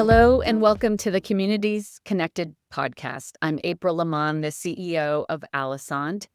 Hello and welcome to the Communities Connected podcast. I'm April LaMon, the CEO of Alisand.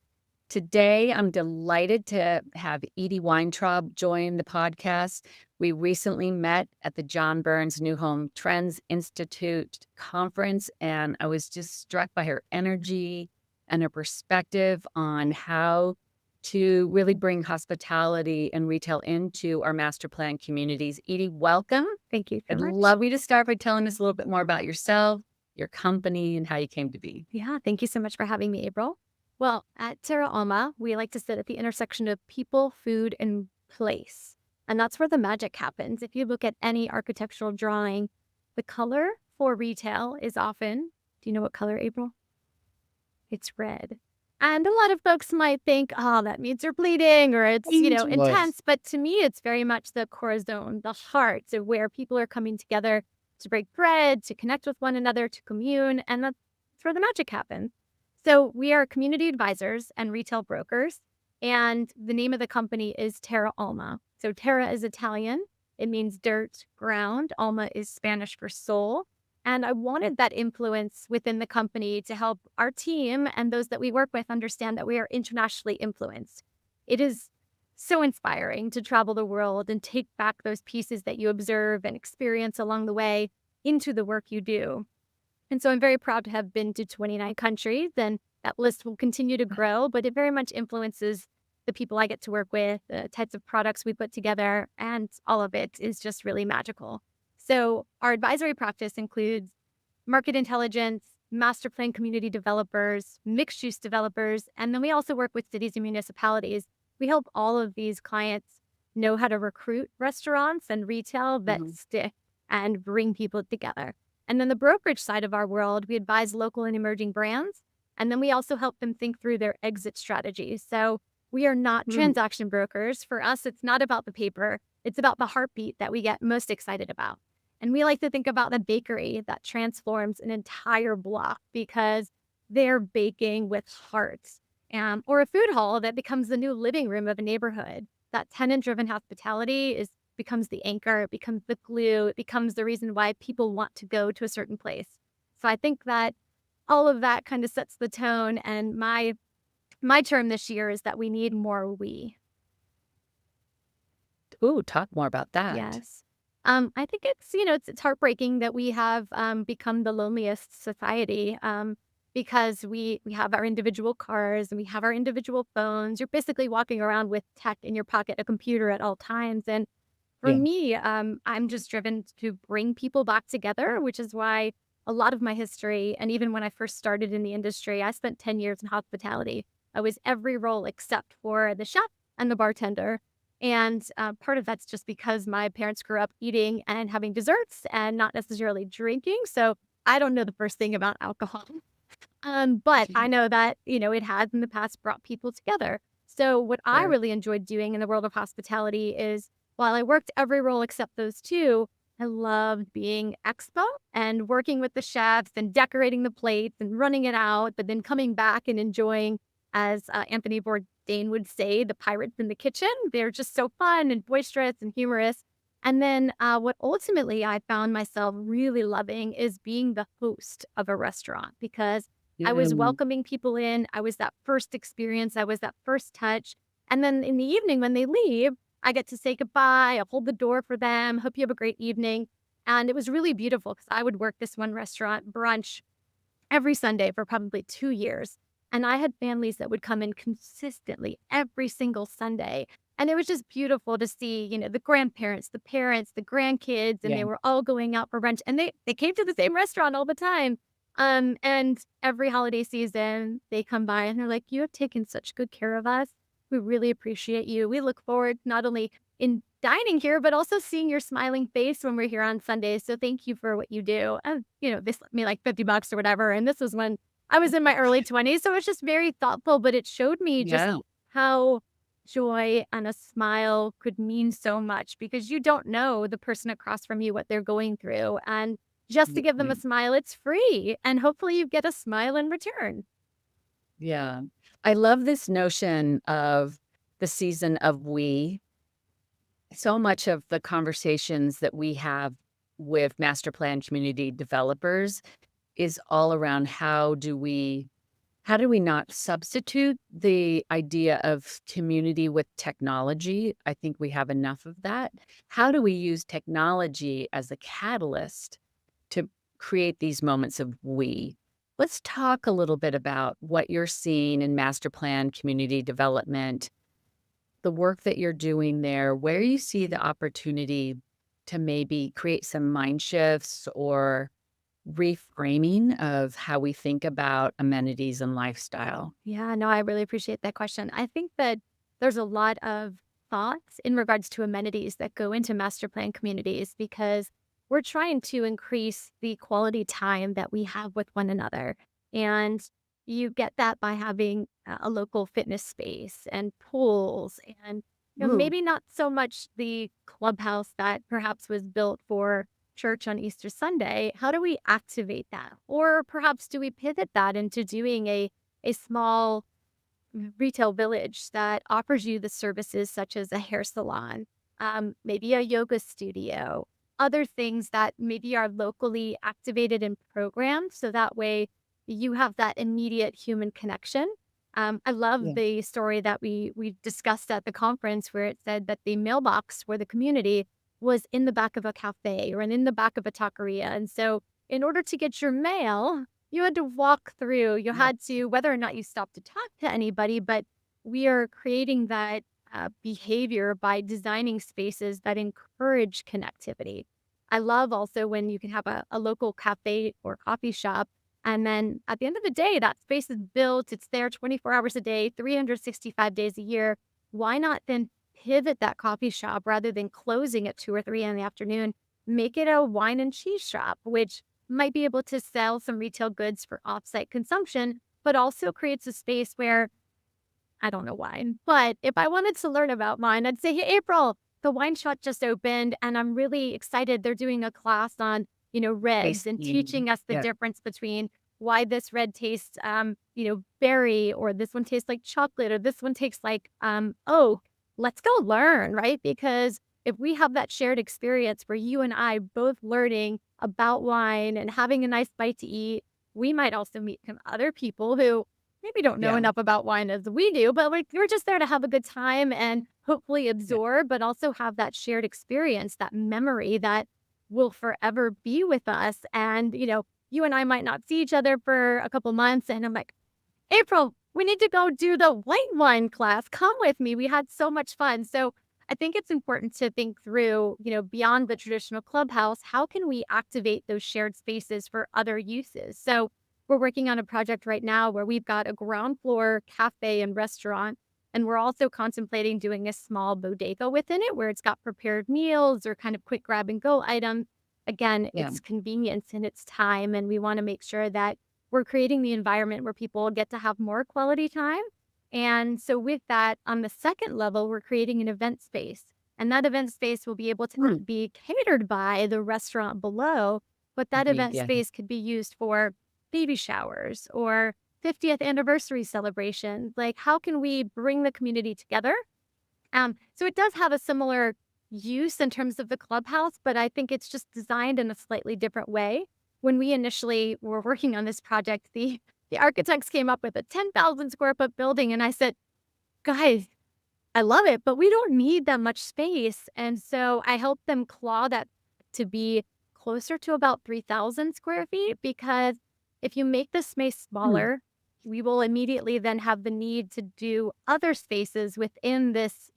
Today, I'm delighted to have Edie Weintraub join the podcast. We recently met at the John Burns New Home Trends Institute conference, and I was just struck by her energy and her perspective on how to really bring hospitality and retail into our master plan communities. Edie, welcome. Thank you so I'd much. love you to start by telling us a little bit more about yourself, your company, and how you came to be. Yeah, thank you so much for having me, April. Well, at Terra Alma, we like to sit at the intersection of people, food, and place. And that's where the magic happens. If you look at any architectural drawing, the color for retail is often, do you know what color, April? It's red. And a lot of folks might think, oh, that means you're bleeding or it's, intense. But to me, it's very much the corazon, the heart of where people are coming together to break bread, to connect with one another, to commune. And that's where the magic happens. So we are community advisors and retail brokers. And the name of the company is Terra Alma. So Terra is Italian. It means dirt, ground. Alma is Spanish for soul. And I wanted that influence within the company to help our team and those that we work with understand that we are internationally influenced. It is so inspiring to travel the world and take back those pieces that you observe and experience along the way into the work you do. And so I'm very proud to have been to 29 countries, and that list will continue to grow, but it very much influences the people I get to work with, the types of products we put together, and all of it is just really magical. So our advisory practice includes market intelligence, master plan community developers, mixed use developers, and then we also work with cities and municipalities. We help all of these clients know how to recruit restaurants and retail that stick and bring people together. And then the brokerage side of our world, we advise local and emerging brands, and then we also help them think through their exit strategies. So we are not transaction brokers. For us, it's not about the paper. It's about the heartbeat that we get most excited about. And we like to think about the bakery that transforms an entire block because they're baking with hearts. Or a food hall that becomes the new living room of a neighborhood. That tenant-driven hospitality becomes the anchor, it becomes the glue, it becomes the reason why people want to go to a certain place. So I think that all of that kind of sets the tone. And my term this year is that we need more we. Ooh, talk more about that. Yes. I think it's heartbreaking that we have become the loneliest society because we have our individual cars and we have our individual phones. You're basically walking around with tech in your pocket, a computer at all times. And for me, I'm just driven to bring people back together, which is why a lot of my history, and even when I first started in the industry, I spent 10 years in hospitality. I was every role except for the chef and the bartender. And part of that's just because my parents grew up eating and having desserts and not necessarily drinking. So I don't know the first thing about alcohol. But I know that, it has in the past brought people together. So what I really enjoyed doing in the world of hospitality is while I worked every role except those two, I loved being expo and working with the chefs and decorating the plates and running it out, but then coming back and enjoying, as Anthony Bourdain would say, the pirates in the kitchen. They're just so fun and boisterous and humorous. And then what ultimately I found myself really loving is being the host of a restaurant because I was welcoming people in. I was that first experience. I was that first touch. And then in the evening when they leave, I get to say goodbye. I'll hold the door for them. Hope you have a great evening. And it was really beautiful because I would work this one restaurant brunch every Sunday for probably 2 years. And I had families that would come in consistently every single Sunday. And it was just beautiful to see, the grandparents, the parents, the grandkids, and they were all going out for brunch. And they came to the same restaurant all the time. And every holiday season, they come by and they're like, you have taken such good care of us. We really appreciate you. We look forward not only in dining here, but also seeing your smiling face when we're here on Sundays. So thank you for what you do. And, they sent me like $50 or whatever. And this was when I was in my early 20s. So it's just very thoughtful, but it showed me just how joy and a smile could mean so much because you don't know the person across from you, what they're going through. And just to give them a smile, it's free. And hopefully you get a smile in return. Yeah. I love this notion of the season of we. So much of the conversations that we have with master plan community developers is all around how do we not substitute the idea of community with technology? I think we have enough of that. How do we use technology as a catalyst to create these moments of we? Let's talk a little bit about what you're seeing in master plan community development, the work that you're doing there, where you see the opportunity to maybe create some mind shifts or reframing of how we think about amenities and lifestyle. Yeah, no, I really appreciate that question. I think that there's a lot of thoughts in regards to amenities that go into master plan communities because we're trying to increase the quality time that we have with one another. And you get that by having a local fitness space and pools and Ooh, maybe not so much the clubhouse that perhaps was built for church on Easter Sunday. How do we activate that? Or perhaps do we pivot that into doing a small retail village that offers you the services such as a hair salon, maybe a yoga studio, other things that maybe are locally activated and programmed. So that way you have that immediate human connection. I love yeah. the story that we discussed at the conference where it said that the mailbox for the community was in the back of a cafe or in the back of a taqueria. And so in order to get your mail, you had to walk through, you Yeah. had to whether or not you stopped to talk to anybody, but we are creating that, behavior by designing spaces that encourage connectivity. I love also when you can have a local cafe or coffee shop, and then at the end of the day, that space is built, it's there 24 hours a day, 365 days a year. Why not then pivot that coffee shop rather than closing at 2 or 3 in the afternoon? Make it a wine and cheese shop, which might be able to sell some retail goods for offsite consumption, but also creates a space where I don't know wine, but if I wanted to learn about wine, I'd say, "Hey, April, the wine shop just opened and I'm really excited. They're doing a class on, reds and Tasting. teaching us the Yeah. difference between why this red tastes, berry, or this one tastes like chocolate, or this one tastes like, oak. Let's go learn, right? Because if we have that shared experience where you and I both learning about wine and having a nice bite to eat, we might also meet some other people who maybe don't know Yeah. enough about wine as we do, but we're just there to have a good time and hopefully Yeah. absorb, but also have that shared experience, that memory that will forever be with us. And, you and I might not see each other for a couple months. And I'm like, April, we need to go do the white wine class. Come with me. We had so much fun. So I think it's important to think through, beyond the traditional clubhouse, how can we activate those shared spaces for other uses? So we're working on a project right now where we've got a ground floor cafe and restaurant. And we're also contemplating doing a small bodega within it where it's got prepared meals or kind of quick grab and go items. Again, Yeah. it's convenience and it's time. And we want to make sure that we're creating the environment where people get to have more quality time. And so with that, on the second level, we're creating an event space. And that event space will be able to Hmm. be catered by the restaurant below, but that Indeed, event yeah. space could be used for baby showers or 50th anniversary celebrations. Like, how can we bring the community together? So it does have a similar use in terms of the clubhouse, but I think it's just designed in a slightly different way. When we initially were working on this project, the architects came up with a 10,000 square foot building, and I said, "Guys, I love it, but we don't need that much space." And so I helped them claw that to be closer to about 3,000 square feet because if you make the space Hmm. smaller, we will immediately then have the need to do other spaces within this,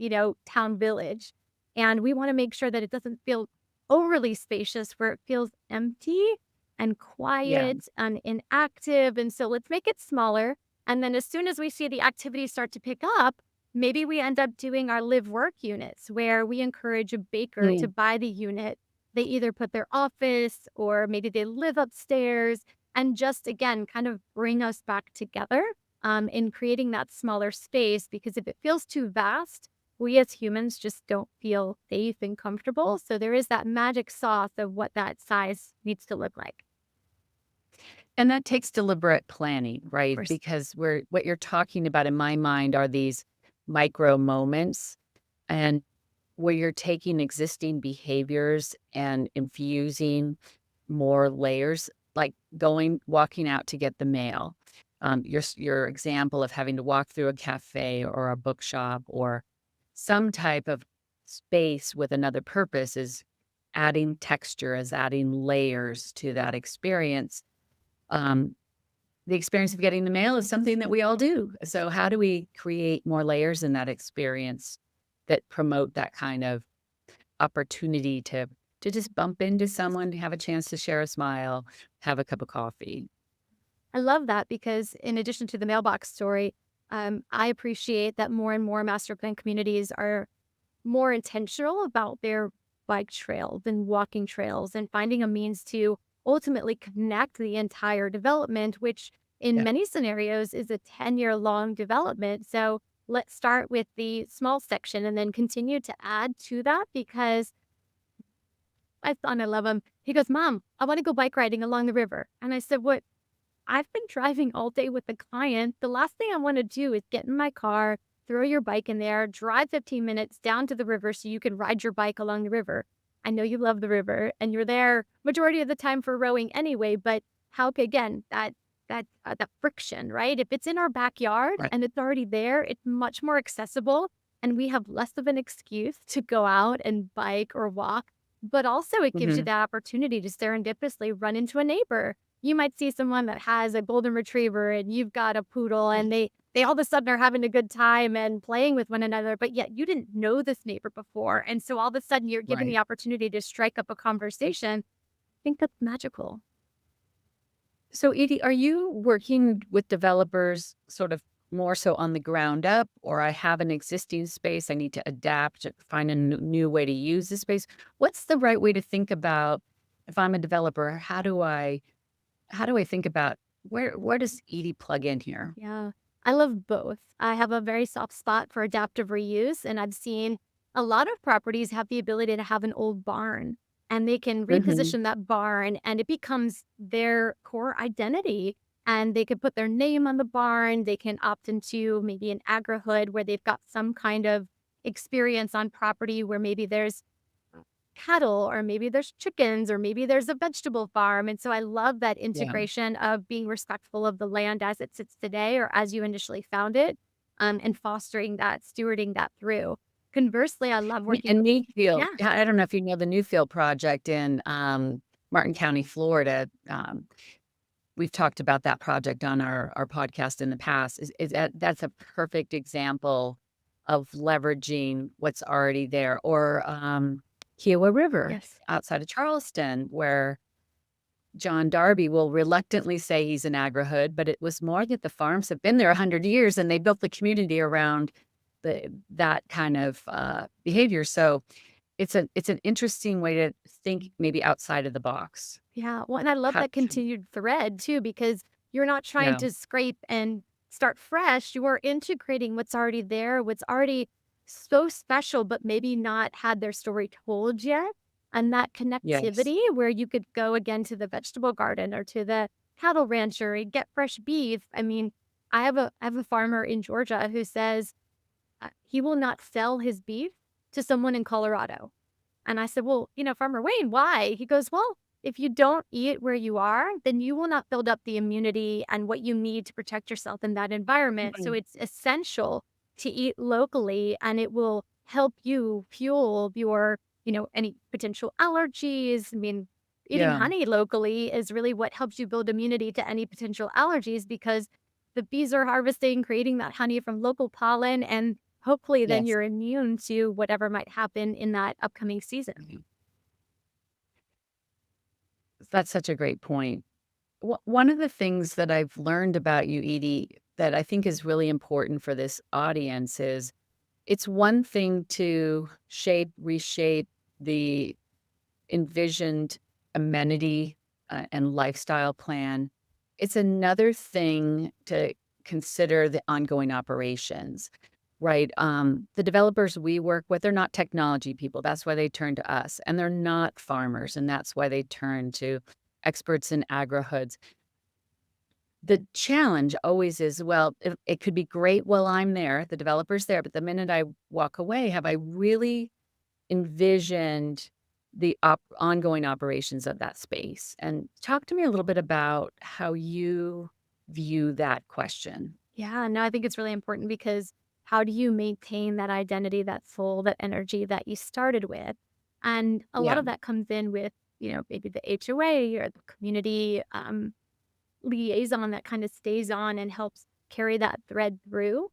town village. And we want to make sure that it doesn't feel overly spacious where it feels empty and Yeah. quiet and inactive. And so let's make it smaller. And then as soon as we see the activity start to pick up, maybe we end up doing our live work units where we encourage a baker to Mm. buy the unit. They either put their office or maybe they live upstairs and just again kind of bring us back together in creating that smaller space because if it feels too vast, we as humans just don't feel safe and comfortable. So there is that magic sauce of what that size needs to look like. And that takes deliberate planning, Of right? course. Because what you're talking about in my mind are these micro moments. And where you're taking existing behaviors and infusing more layers, like walking out to get the mail. Your example of having to walk through a cafe or a bookshop or some type of space with another purpose is adding texture, is adding layers to that experience. Um, the experience of getting the mail is something that we all do. So how do we create more layers in that experience that promote that kind of opportunity to just bump into someone, have a chance to share a smile, have a cup of coffee? I love that because in addition to the mailbox story, I appreciate that more and more master plan communities are more intentional about their bike trails and walking trails and finding a means to ultimately connect the entire development, which in Yeah. many scenarios is a 10-year long development. So let's start with the small section and then continue to add to that because my son, I love him. He goes, Mom, I want to go bike riding along the river. And I said, What? I've been driving all day with the client. The last thing I want to do is get in my car, throw your bike in there, drive 15 minutes down to the river so you can ride your bike along the river. I know you love the river and you're there majority of the time for rowing anyway, but again, that friction, right? If it's in our backyard Right. and it's already there, it's much more accessible and we have less of an excuse to go out and bike or walk. But also it gives you Mhm. that opportunity to serendipitously run into a neighbor. You might see someone that has a golden retriever and you've got a poodle and they all of a sudden are having a good time and playing with one another, but yet you didn't know this neighbor before. And so all of a sudden you're given the Right. opportunity to strike up a conversation. I think that's magical. So, Edie, are you working with developers sort of more so on the ground up, or I have an existing space, I need to adapt, find a new way to use the space? What's the right way to think about if I'm a developer? How do I think about where does Edie plug in here? Yeah, I love both. I have a very soft spot for adaptive reuse, and I've seen a lot of properties have the ability to have an old barn and they can Hmm. reposition that barn and it becomes their core identity. And they could put their name on the barn. They can opt into maybe an agri-hood where they've got some kind of experience on property where maybe there's cattle or maybe there's chickens or maybe there's a vegetable farm. And so I love that Yeah. integration of being respectful of the land as it sits today or as you initially found it, and fostering that, stewarding that through. Conversely, I love working And with, Newfield, yeah, I don't know if you know the Newfield project in Martin County, Florida. We've talked about that project on our podcast in the past. That's a perfect example of leveraging what's already there, or Kiowa River yes. outside of Charleston, where John Darby will reluctantly say he's an agrihood, but it was more that the farms have been there 100 years and they built the community around that kind of behavior. So it's an interesting way to think maybe outside of the box. Yeah, well, and I love How, that continued thread too, because you're not trying yeah. to scrape and start fresh. You are integrating what's already there, what's already so special, but maybe not had their story told yet. And that Yes. connectivity where you could go again to the vegetable garden or to the cattle rancher and get fresh beef. I mean, I have a farmer in Georgia who says he will not sell his beef to someone in Colorado. And I said, "Well, Farmer Wayne, why?" He goes, "Well, if you don't eat where you are, then you will not build up the immunity and what you need to protect yourself in that environment. So Mhm. it's essential to eat locally and it will help you fuel your, any potential allergies. I mean, eating Yeah. honey locally is really what helps you build immunity to any potential allergies because the bees are harvesting, creating that honey from local pollen and hopefully, then Yes. you're immune to whatever might happen in that upcoming season. Mhm. That's such a great point. One of the things that I've learned about you, Edie, that I think is really important for this audience is it's one thing to reshape the envisioned amenity and lifestyle plan. It's another thing to consider the ongoing operations, right? The developers we work with, they're not technology people. That's why they turn to us. And they're not farmers. And that's why they turn to experts in agri-hoods. The challenge always is, well, it could be great while I'm there, the developer's there, but the minute I walk away, have I really envisioned the ongoing operations of that space. And talk to me a little bit about how you view that question. Yeah, no, I think it's really important because how do you maintain that identity, that soul, that energy that you started with? And a lot Yeah. of that comes in with, maybe the HOA or the community liaison that kind of stays on and helps carry that thread through.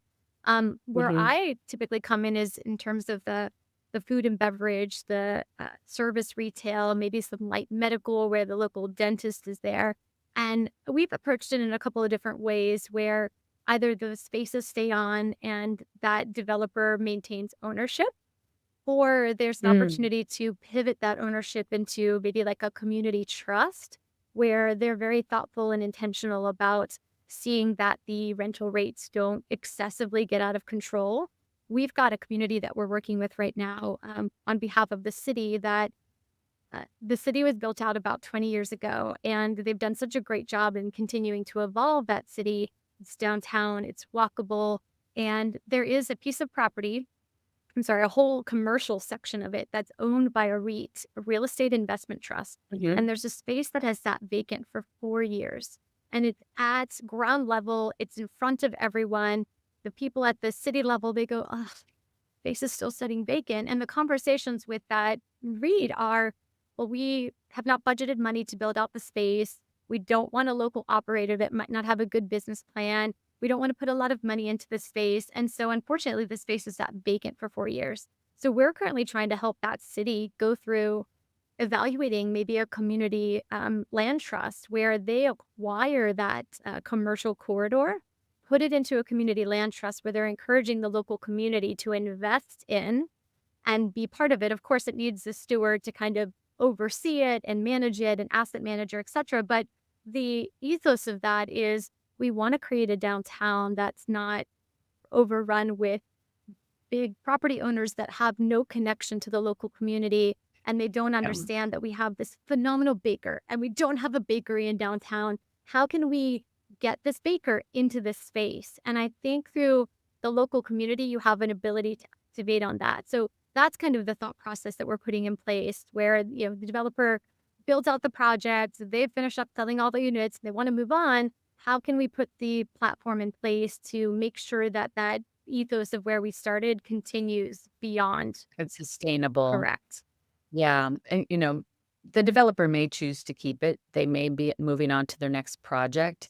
Where Hmm. I typically come in is in terms of the food and beverage, the service retail, maybe some light medical where the local dentist is there. And we've approached it in a couple of different ways where either the spaces stay on and that developer maintains ownership, or there's an Mm. opportunity to pivot that ownership into maybe like a community trust where they're very thoughtful and intentional about seeing that the rental rates don't excessively get out of control. We've got a community that we're working with right now on behalf of the city that the city was built out about 20 years ago, and they've done such a great job in continuing to evolve that city. It's downtown, it's walkable, and there is a piece of property, I'm sorry, a whole commercial section of it that's owned by a REIT, a real estate investment trust. Hmm. And there's a space that has sat vacant for 4 years. And it's at ground level, it's in front of everyone. The people at the city level, they go, oh, space is still sitting vacant. And the conversations with that REIT are, well, we have not budgeted money to build out the space. We don't want a local operator that might not have a good business plan. We don't want to put a lot of money into the space. And so, unfortunately, the space is sat vacant for 4 years. So, we're currently trying to help that city go through evaluating maybe a community land trust where they acquire that commercial corridor, put it into a community land trust where they're encouraging the local community to invest in and be part of it. Of course, it needs a steward to kind of oversee it and manage it, an asset manager, et cetera. But the ethos of that is we want to create a downtown that's not overrun with big property owners that have no connection to the local community, and they don't Yeah. understand that we have this phenomenal baker and we don't have a bakery in downtown. How can we get this baker into this space? And I think through the local community, you have an ability to activate on that. So that's kind of the thought process that we're putting in place where, the developer builds out the project, they've finished up selling all the units, they want to move on. How can we put the platform in place to make sure that that ethos of where we started continues beyond? It's sustainable. Correct. Yeah. And, the developer may choose to keep it. They may be moving on to their next project.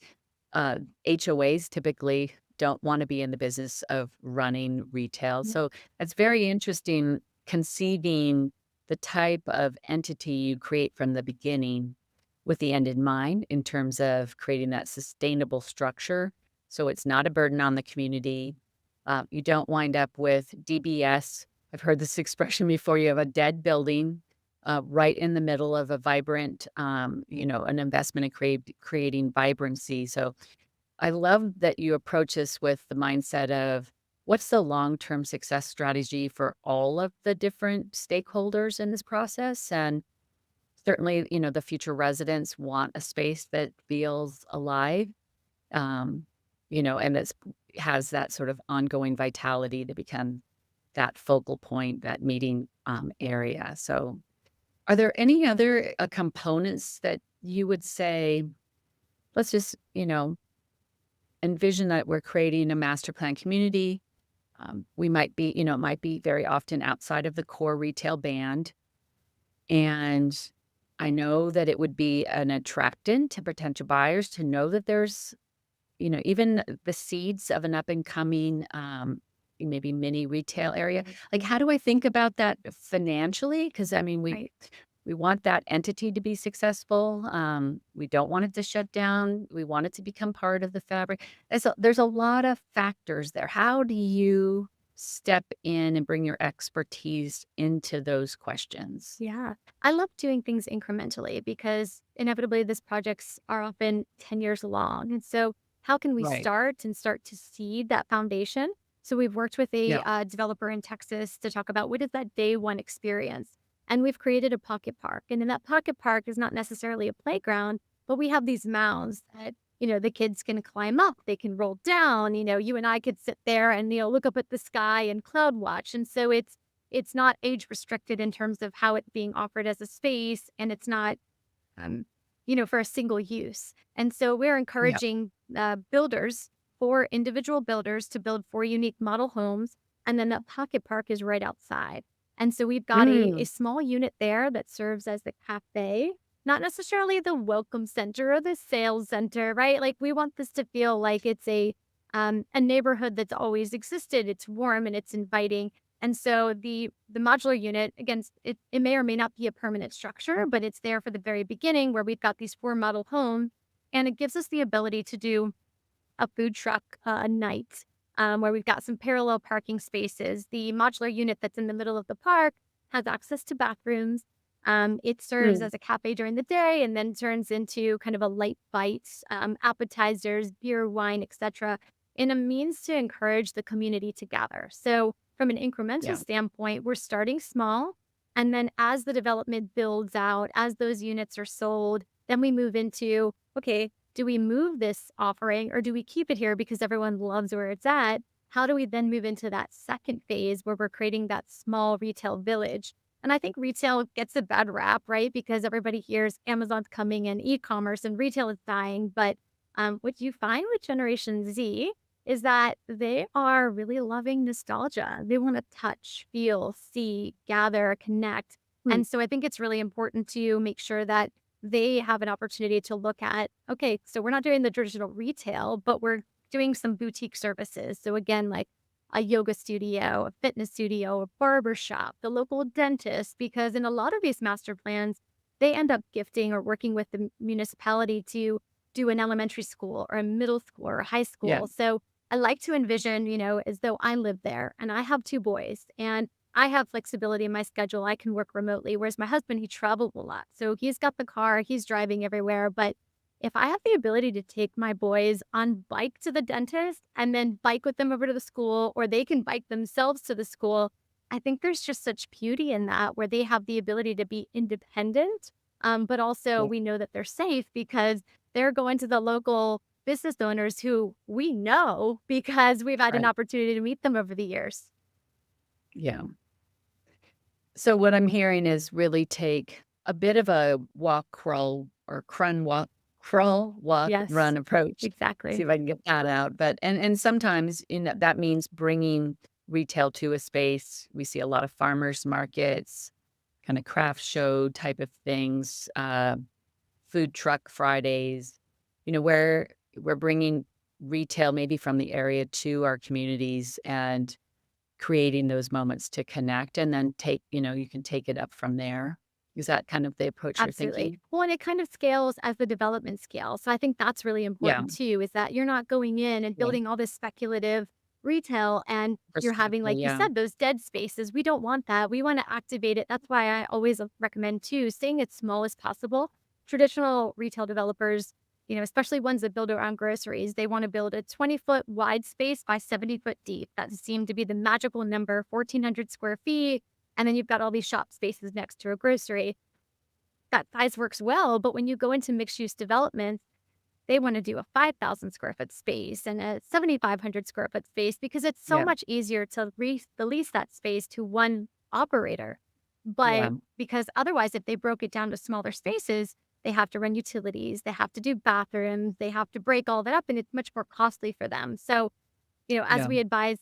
Uh, HOAs typically don't want to be in the business of running retail. Yeah. So that's very interesting conceiving the type of entity you create from the beginning with the end in mind in terms of creating that sustainable structure. So it's not a burden on the community. You don't wind up with DBS. I've heard this expression before. You have a dead building right in the middle of a vibrant, an investment in creating vibrancy. So I love that you approach this with the mindset of what's the long-term success strategy for all of the different stakeholders in this process. And certainly, the future residents want a space that feels alive, um, and has that sort of ongoing vitality to become that focal point, that meeting area. So are there any other components that you would say, let's just, envision that we're creating a master plan community. We might be, it might be very often outside of the core retail band. And I know that it would be an attractant to potential buyers to know that there's, even the seeds of an up and coming, maybe mini retail area. Like, how do I think about that financially? Because I mean, we Right. we want that entity to be successful. We don't want it to shut down. We want it to become part of the fabric. There's a lot of factors there. How do you step in and bring your expertise into those questions? Yeah. I love doing things incrementally because inevitably these projects are often 10 years long. And so, how can we Right. start to seed that foundation? So, we've worked with a Yeah. developer in Texas to talk about what is that day one experience. And we've created a pocket park. And in that pocket park is not necessarily a playground, but we have these mounds that, the kids can climb up, they can roll down. You and I could sit there and, look up at the sky and cloud watch. And so, it's it's not age restricted in terms of how it's being offered as a space, and it's not um, for a single use. And so we're Yeah. encouraging builders, for individual builders, to build 4 unique model homes. And then that pocket park is right outside. And so we've got a Mm, small unit there that serves as the cafe, not necessarily the welcome center or the sales center, right? Like we want this to feel like it's a neighborhood that's always existed. It's warm and it's inviting. And so the modular unit, again, it may or may not be a permanent structure, but it's there for the very beginning where we've got these 4 model homes, and it gives us the ability to do a food truck night, where we've got some parallel parking spaces. The modular unit that's in the middle of the park has access to bathrooms. It serves mm, as a cafe during the day and then turns into kind of a light bite, appetizers, beer, wine, etc., in a means to encourage the community to gather. So, from an incremental yeah. standpoint, we're starting small. And then as the development builds out, as those units are sold, then we move into, okay, do we move this offering or do we keep it here because everyone loves where it's at? How do we then move into that second phase where we're creating that small retail village? And I think retail gets a bad rap, right? Because everybody hears Amazon's coming and e-commerce and retail is dying. But what you find with Generation Z is that they are really loving nostalgia. They want to touch, feel, see, gather, connect. Mm, And so I think it's really important to make sure that they have an opportunity to look at, okay, so we're not doing the traditional retail, but we're doing some boutique services. So again, like a yoga studio, a fitness studio, a barber shop, the local dentist, because in a lot of these master plans, they end up gifting or working with the municipality to do an elementary school or a middle school or a high yeah. school. So I like to envision, as though I live there and I have 2 boys and I have flexibility in my schedule. I can work remotely, whereas my husband, he travels a lot. So he's got the car, he's driving everywhere. But if I have the ability to take my boys on bike to the dentist and then bike with them over to the school, or they can bike themselves to the school, I think there's just such beauty in that where they have the ability to be independent. But also, Yeah. we know that they're safe because they're going to the local business owners who we know because we've had an Right. opportunity to meet them over the years. Yeah. So what I'm hearing is really take a bit of a walk, crawl, or crawl, walk, Yes, run approach. See exactly. if I can get that out. But and sometimes that means bringing retail to a space. We see a lot of farmers markets, kind of craft show type of things, food truck Fridays. Where we're bringing retail maybe from the area to our communities and creating those moments to connect and then you can take it up from there. Is that kind of the approach you're Absolutely. thinking? Well, and it kind of scales as the development scales. So I think that's really Yeah, important too, is that you're not going in and yeah, building all this speculative retail and you're having, precisely, like you yeah, said, those dead spaces. We don't want that. We want to activate it. That's why I always recommend too, staying as small as possible. Traditional retail developers, especially ones that build around groceries, they want to build a 20-foot wide space by 70-foot deep. That seemed to be the magical number, 1,400 square feet. And then you've got all these shop spaces next to a grocery. That size works well, but when you go into mixed use developments, they want to do a 5,000 square foot space and a 7,500 square foot space because it's so yeah, much easier to release that space to one operator. yeah, But because otherwise, if they broke it down to smaller spaces, they have to run utilities, they have to do bathrooms, they have to break all that up, and it's much more costly for them. So as yeah. we advise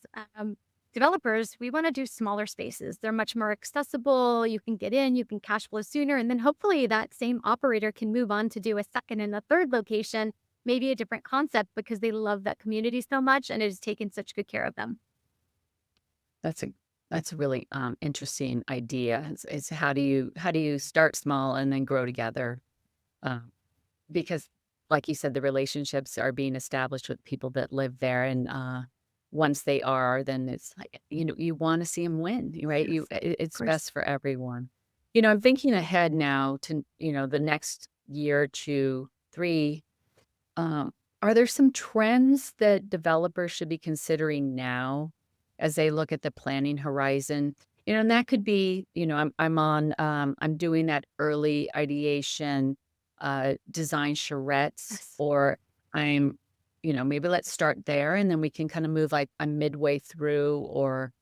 developers, we want to do smaller spaces. They're much more accessible. You can get in, you can cash flow sooner. And then hopefully that same operator can move on to do a second and a third location, maybe a different concept because they love that community so much and it has taken such good care of them. That's a that's a really, interesting idea. Is how do you start small and then grow together? Um, because like you said, the relationships are being established with people that live there, and, once they are, then it's like, you wanna see them win, right? Yes, of It's course. best for everyone. I'm thinking ahead now to, the next year, 2, 3. Um, are there some trends that developers should be considering now as they look at the planning horizon? And that could be, I'm doing that early ideation, design charrettes, Yes. or I'm, maybe let's start there and then we can kind of move like I'm midway through, or,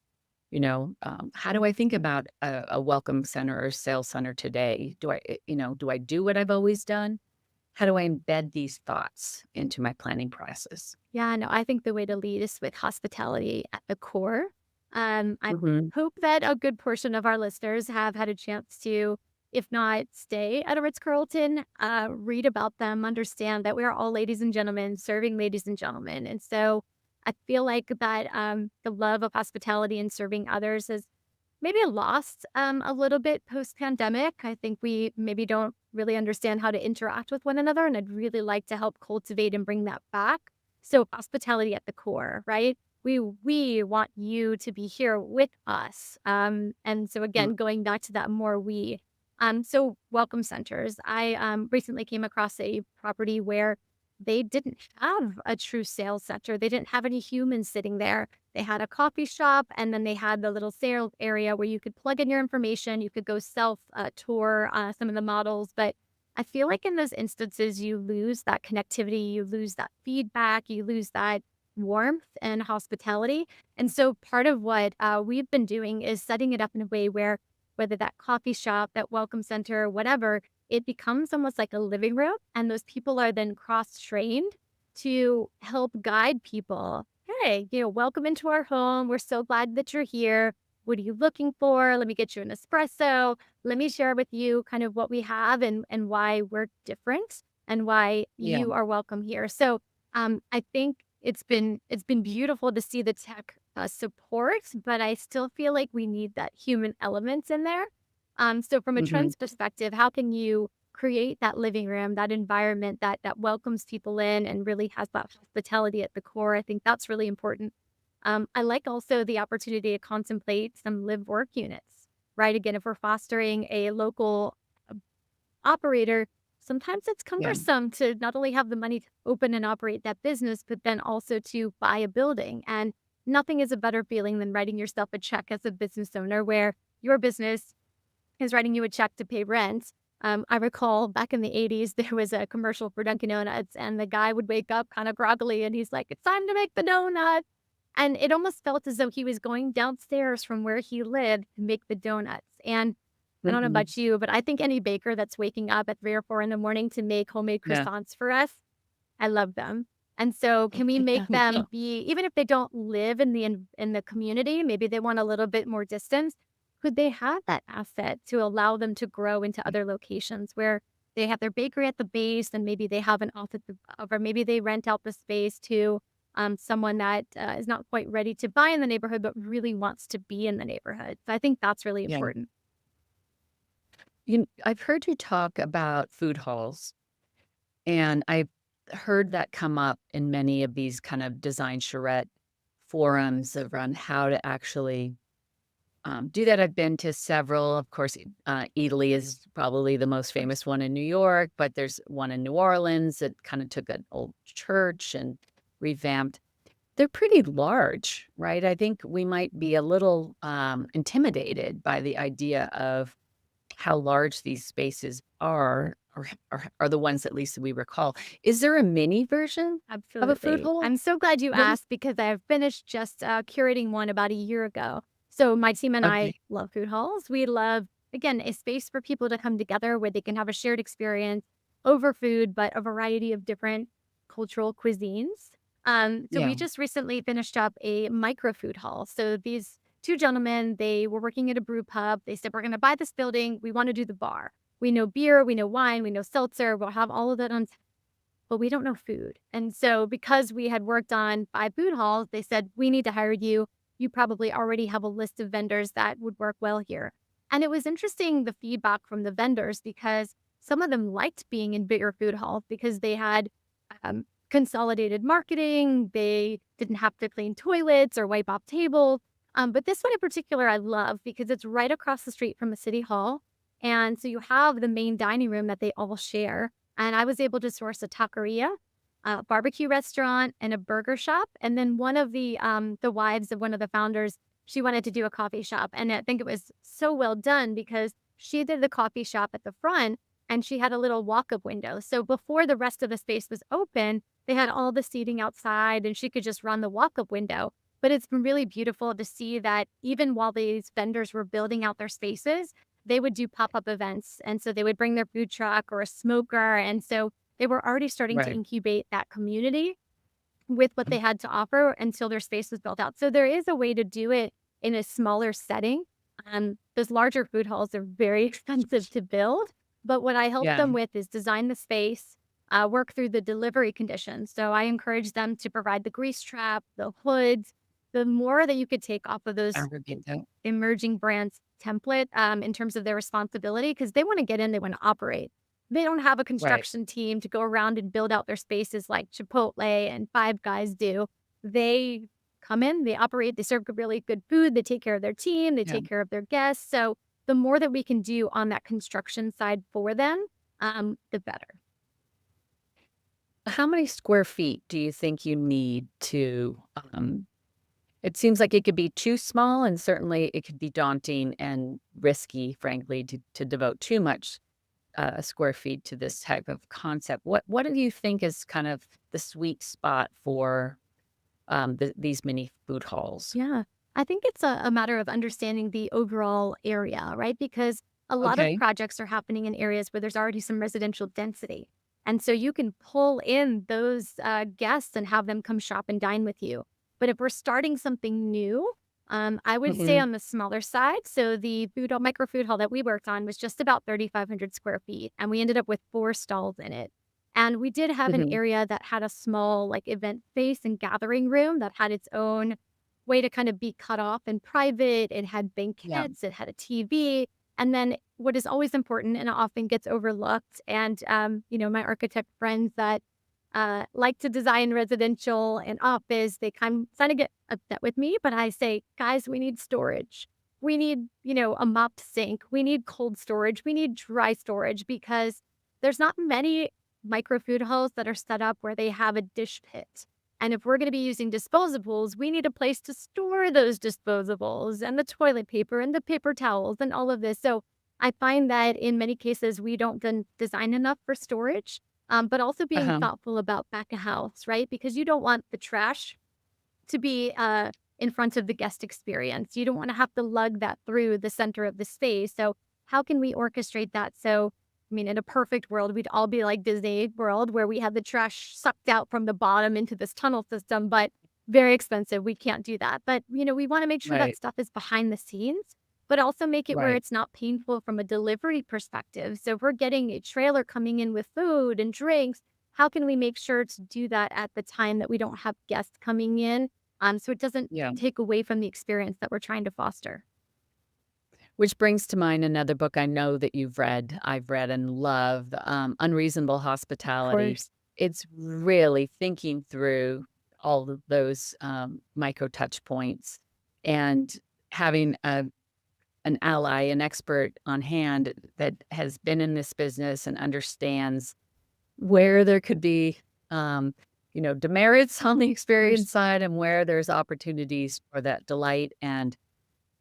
How do I think about a welcome center or sales center today? Do I do what I've always done? How do I embed these thoughts into my planning process? Yeah, no, I think the way to lead is with hospitality at the core. I Hmm. hope that a good portion of our listeners have had a chance to, if not stay at a Ritz-Carlton, read about them, understand that we are all ladies and gentlemen serving ladies and gentlemen. And so I feel like that the love of hospitality and serving others has maybe lost a little bit post-pandemic. I think we maybe don't really understand how to interact with one another, and I'd really like to help cultivate and bring that back. So hospitality at the core, right? We want you to be here with us. And so again, going back to that more we. So welcome centers. I recently came across a property where they didn't have a true sales center. They didn't have any humans sitting there. They had a coffee shop, and then they had the little sales area where you could plug in your information. You could go self tour some of the models. But I feel like in those instances, you lose that connectivity, you lose that feedback, you lose that warmth and hospitality. And so part of what we've been doing is setting it up in a way where whether that coffee shop, that welcome center, whatever, it becomes almost like a living room. And those people are then cross trained to help guide people. Hey, welcome into our home. We're so glad that you're here. What are you looking for? Let me get you an espresso. Let me share with you kind of what we have and why we're different and why Yeah. you are welcome here. So I think it's been beautiful to see the tech support, but I still feel like we need that human element in there. So from a Hmm. trends perspective, how can you create that living room, that environment that welcomes people in and really has that hospitality at the core? I think that's really important. I like also the opportunity to contemplate some live work units, right? Again, if we're fostering a local operator, sometimes it's Yeah. cumbersome to not only have the money to open and operate that business, but then also to buy a building. And nothing is a better feeling than writing yourself a check as a business owner where your business is writing you a check to pay rent. I recall back in the 80s, there was a commercial for Dunkin' Donuts, and the guy would wake up kind of groggily and he's like, "It's time to make the donut." And it almost felt as though he was going downstairs from where he lived to make the donuts. And I don't know Hmm. about you, but I think any baker that's waking up at 3 or 4 in the morning to make homemade Yeah. croissants for us, I love them. And so can we make them be even if they don't live in the community, maybe they want a little bit more distance, could they have that asset to allow them to grow into other locations where they have their bakery at the base and maybe they have an office above, or maybe they rent out the space to someone that is not quite ready to buy in the neighborhood but really wants to be in the neighborhood. So I think that's really Yeah. important. I've heard you talk about food halls, and I've heard that come up in many of these kind of design charrette forums around how to actually do that. I've been to several. Of course, Italy is probably the most famous one in New York, but there's one in New Orleans that kind of took an old church and revamped. They're pretty large, right? I think we might be a little intimidated by the idea of how large these spaces are, or the ones at least that we recall. Is there a mini version of a food Absolutely. hall? I'm so glad you What is asked because I have finished just curating one about a year ago. So my team and I Okay. love food halls. We love, again, a space for people to come together where they can have a shared experience over food, but a variety of different cultural cuisines. So Yeah. we just recently finished up a micro food hall. So these two gentlemen, they were working at a brew pub. They said, "We're going to buy this building. We want to do the bar. We know beer, we know wine, we know seltzer. We'll have all of that on, but we don't know food." And so because we had worked on 5 food halls, they said, "We need to hire you. You probably already have a list of vendors that would work well here." And it was interesting the feedback from the vendors because some of them liked being in bigger food halls because they had consolidated marketing. They didn't have to clean toilets or wipe off tables. But this one in particular, I love because it's right across the street from a city hall. And so you have the main dining room that they all share, and I was able to source a taqueria, a barbecue restaurant, and a burger shop. And then one of the wives of one of the founders, she wanted to do a coffee shop. And I think it was so well done because she did the coffee shop at the front and she had a little walk-up window. So before the rest of the space was open, they had all the seating outside and she could just run the walk-up window. But it's been really beautiful to see that even while these vendors were building out their spaces, they would do pop-up events. And so they would bring their food truck or a smoker. And so they were already starting to Right. incubate that community with what they had to offer until their space was built out. So there is a way to do it in a smaller setting. Those larger food halls are very expensive to build, but what I help Yeah. them with is design the space, work through the delivery conditions. So I encourage them to provide the grease trap, the hoods. The more that you could take off of I those repeat that. emerging brands template in terms of their responsibility, because they want to get in, they want to operate. They don't have a Right. construction team to go around and build out their spaces like Chipotle and Five Guys do. They come in, they operate, they serve really good food, they take care of their team, they Yeah. take care of their guests. So the more that we can do on that construction side for them, the better. How many square feet do you think you need to, it seems like it could be too small and certainly it could be daunting and risky, frankly, to devote too much square feet to this type of concept. What do you think is kind of the sweet spot for these mini food halls? Yeah. I think it's a matter of understanding the overall area, right? Because a lot of Okay. projects are happening in areas where there's already some residential density. And so you can pull in those guests and have them come shop and dine with you. But if we're starting something new, I would say Hmm. on the smaller side. So the micro food hall that we worked on was just about 3,500 square feet. And we ended up with 4 stalls in it. And we did have an Hmm. area that had a small like event space and gathering room that had its own way to kind of be cut off and private. It had Yeah. banquettes, it had a TV. And then what is always important and often gets overlooked, and my architect friends that like to design residential and office, they kind of get upset with me, but I say, guys, we need storage. We need, a mopped sink. We need cold storage. We need dry storage because there's not many micro food halls that are set up where they have a dish pit. And if we're going to be using disposables, we need a place to store those disposables and the toilet paper and the paper towels and all of this. So I find that in many cases, we don't then design enough for storage, but also being Uh-huh. thoughtful about back of house, right? Because you don't want the trash to be in front of the guest experience. You don't want to have to lug that through the center of the space. So, how can we orchestrate that? So, I mean, in a perfect world, we'd all be like Disney World, where we have the trash sucked out from the bottom into this tunnel system, but very expensive. We can't do that. But, we want to make sure that Right. stuff is behind the scenes, but also make it where Right. it's not painful from a delivery perspective. So, if we're getting a trailer coming in with food and drinks, how can we make sure to do that at the time that we don't have guests coming in? So it doesn't Yeah. take away from the experience that we're trying to foster. Which brings to mind another book I know that I've read and love, Unreasonable Of Hospitality. course. It's really thinking through all of those, micro touch points and having an ally, an expert on hand that has been in this business and understands where there could be, demerits on the Of course. experience side and where there's opportunities for that delight, and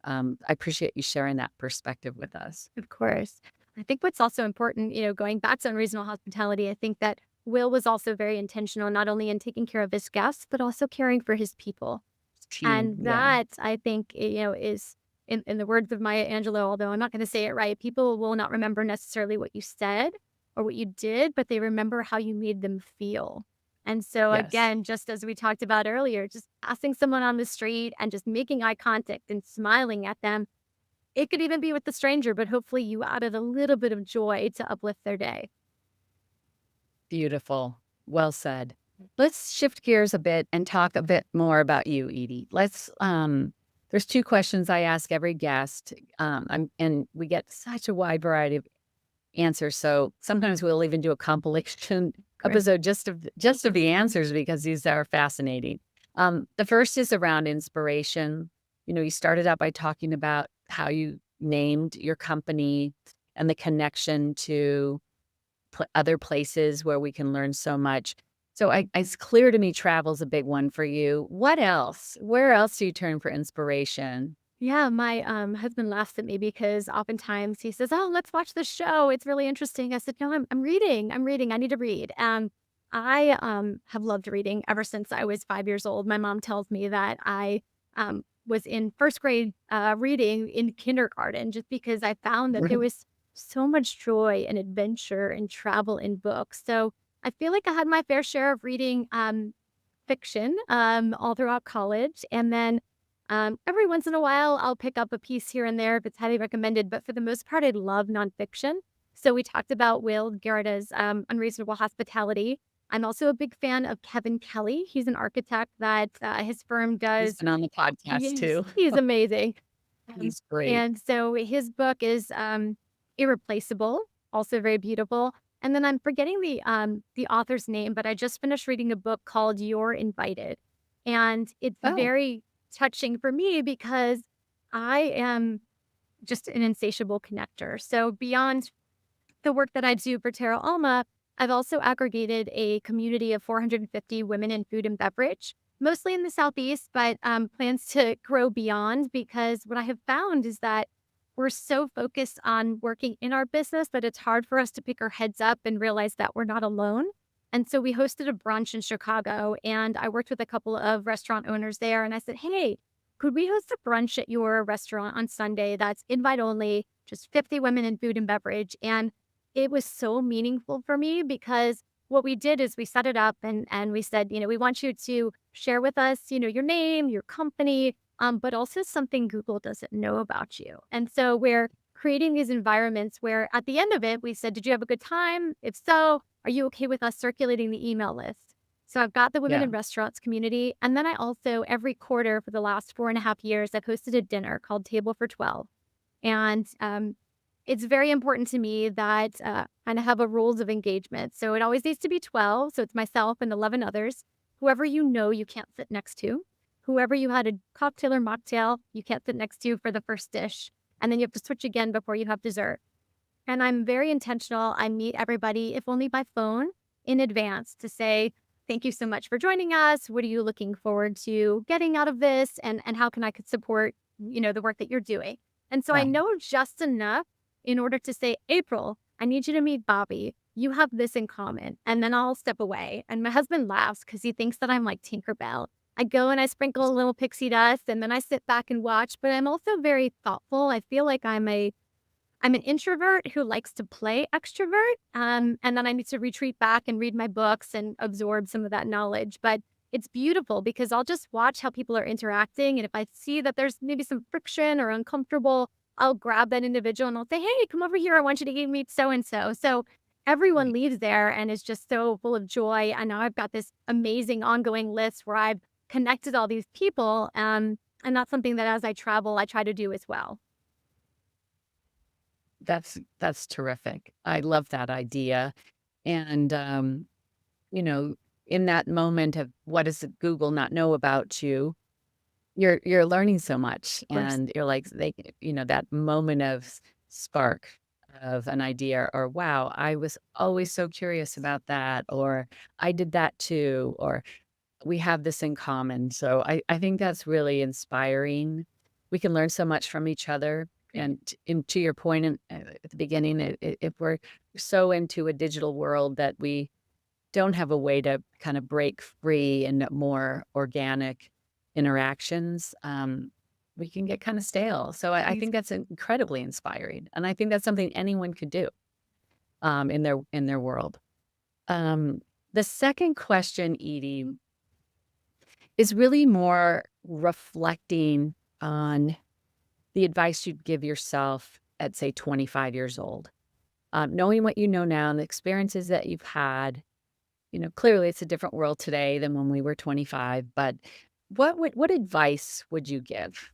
I appreciate you sharing that perspective with us. Of course. I think what's also important, going back to unreasonable hospitality, I think that Will was also very intentional, not only in taking care of his guests, but also caring for his people. Team, And yeah. that I think, is in the words of Maya Angelou, although I'm not going to say it right, people will not remember necessarily what you said or what you did, but they remember how you made them feel. And so Yes. again, just as we talked about earlier, just passing someone on the street and just making eye contact and smiling at them. It could even be with the stranger, but hopefully you added a little bit of joy to uplift their day. Beautiful. Well said. Let's shift gears a bit and talk a bit more about you, Edie. There's 2 questions I ask every guest, and we get such a wide variety of answers, so sometimes we'll even do a compilation Great. episode just of the answers because these are fascinating. The first is around inspiration. You started out by talking about how you named your company and the connection to other places where we can learn so much. So it's clear to me travel's a big one for you. What else? Where else do you turn for inspiration? Yeah, my husband laughs at me because oftentimes he says, "Oh, let's watch this show. It's really interesting." I said, "No, I'm reading. I'm reading. I need to read." I have loved reading ever since I was 5 years old. My mom tells me that I was in first grade reading in kindergarten, just because I found that there Right. was so much joy and adventure and travel in books. So I feel like I had my fair share of reading fiction all throughout college. And then every once in a while, I'll pick up a piece here and there if it's highly recommended. But for the most part, I love nonfiction. So we talked about Will Garretta's Unreasonable Hospitality. I'm also a big fan of Kevin Kelly. He's an architect that his firm He's does. been on the podcast Yes, too. he's amazing. He's great. And so his book is Irreplaceable, also very beautiful. And then I'm forgetting the author's name, but I just finished reading a book called You're Invited. And it's Oh, very touching for me because I am just an insatiable connector. So beyond the work that I do for Terra Alma, I've also aggregated a community of 450 women in food and beverage, mostly in the Southeast, but plans to grow beyond because what I have found is that we're so focused on working in our business that it's hard for us to pick our heads up and realize that we're not alone. And so we hosted a brunch in Chicago, and I worked with a couple of restaurant owners there. And I said, hey, could we host a brunch at your restaurant on Sunday that's invite only, just 50 women in food and beverage? And it was so meaningful for me because what we did is we set it up and we said, we want you to share with us, your name, your company, but also something Google doesn't know about you. And so we're creating these environments where at the end of it, we said, did you have a good time? If so, are you okay with us circulating the email list? So I've got the Women yeah. in Restaurants community. And then I also, every quarter for the last 4.5 years, I've hosted a dinner called Table for 12. And it's very important to me that kind of have a rules of engagement. So it always needs to be 12. So it's myself and 11 others. Whoever you can't sit next to. Whoever you had a cocktail or mocktail, you can't sit next to for the first dish. And then you have to switch again before you have dessert. And I'm very intentional. I meet everybody, if only by phone, in advance to say, thank you so much for joining us. What are you looking forward to getting out of this? And how can I could support, the work that you're doing? And so I Right. know just enough in order to say, April, I need you to meet Bobby. You have this in common. And then I'll step away. And my husband laughs because he thinks that I'm like Tinkerbell. I go and I sprinkle a little pixie dust and then I sit back and watch, but I'm also very thoughtful. I feel like I'm an introvert who likes to play extrovert, and then I need to retreat back and read my books and absorb some of that knowledge. But it's beautiful because I'll just watch how people are interacting, and if I see that there's maybe some friction or uncomfortable, I'll grab that individual and I'll say, "Hey, come over here. I want you to meet so and so." So everyone Right. leaves there and is just so full of joy. And now I've got this amazing ongoing list where I've connected all these people, and that's something that as I travel, I try to do as well. That's terrific. I love that idea. And you know, in that moment of what does Google not know about you, you're learning so much Of course. and you're like that moment of spark of an idea or wow, I was always so curious about that or I did that too or we have this in common. So I think that's really inspiring. We can learn so much from each other. And to your point at the beginning, if we're so into a digital world that we don't have a way to kind of break free and more organic interactions, we can get kind of stale. So I think that's incredibly inspiring, and I think that's something anyone could do in their world. Um, the second question, Edie, is really more reflecting on the advice you'd give yourself at, say, 25 years old. Knowing what you know now and the experiences that you've had, clearly it's a different world today than when we were 25, but what advice would you give?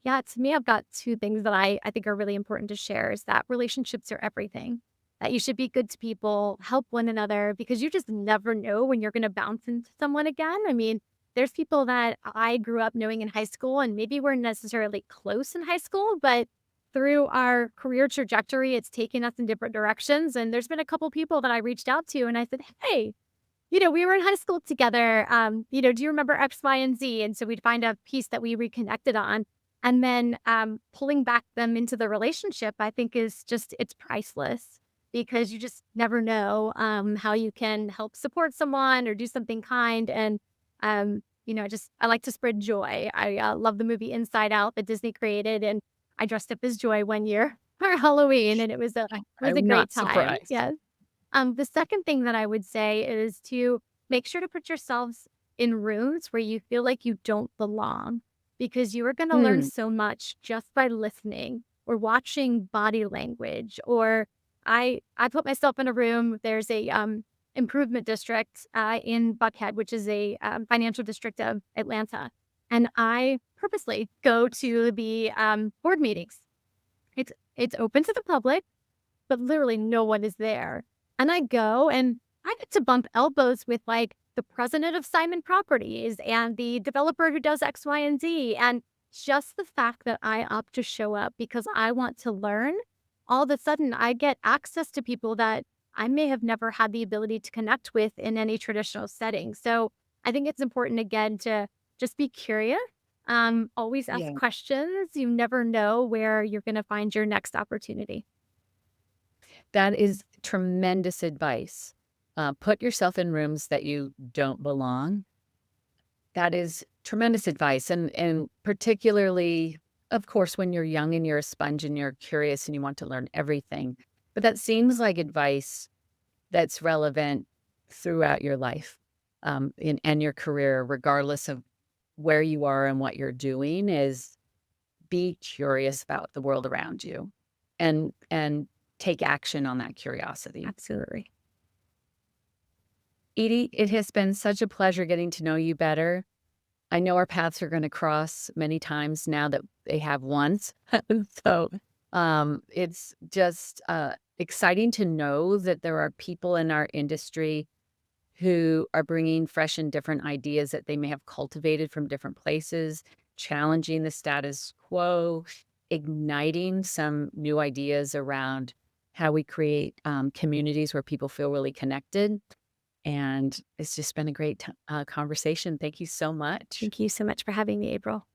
Yeah, to me, I've got two things that I think are really important to share is that relationships are everything. That you should be good to people, help one another, because you just never know when you're going to bounce into someone again. I mean, there's people that I grew up knowing in high school, and maybe we're necessarily close in high school, but through our career trajectory, it's taken us in different directions. And there's been a couple people that I reached out to, and I said, hey, we were in high school together. Do you remember X, Y, and Z? And so we'd find a piece that we reconnected on. And then pulling back them into the relationship, I think is just, it's priceless because you just never know how you can help support someone or do something kind. And I like to spread joy. I love the movie Inside Out that Disney created, and I dressed up as Joy one year for Halloween, and it was a I'm great not time. surprised. Yes. The second thing that I would say is to make sure to put yourselves in rooms where you feel like you don't belong, because you are going to learn Hmm. so much just by listening or watching body language. Or I put myself in a room. There's a improvement district in Buckhead, which is a financial district of Atlanta, and I purposely go to the board meetings. It's open to the public, but literally no one is there. And I go and I get to bump elbows with like the president of Simon Properties and the developer who does X, Y, and Z. And just the fact that I opt to show up because I want to learn, all of a sudden I get access to people that I may have never had the ability to connect with in any traditional setting. So I think it's important again to just be curious. Always ask Yeah. questions. You never know where you're going to find your next opportunity. That is tremendous advice. Put yourself in rooms that you don't belong. That is tremendous advice, and particularly, of course, when you're young and you're a sponge and you're curious and you want to learn everything. But that seems like advice that's relevant throughout your life, and your career, regardless of where you are and what you're doing, is be curious about the world around you and take action on that curiosity. Absolutely. Edie, it has been such a pleasure getting to know you better. I know our paths are gonna cross many times now that they have once. So, it's just, exciting to know that there are people in our industry who are bringing fresh and different ideas that they may have cultivated from different places, challenging the status quo, igniting some new ideas around how we create, communities where people feel really connected. And it's just been a great conversation. Thank you so much. Thank you so much for having me, April.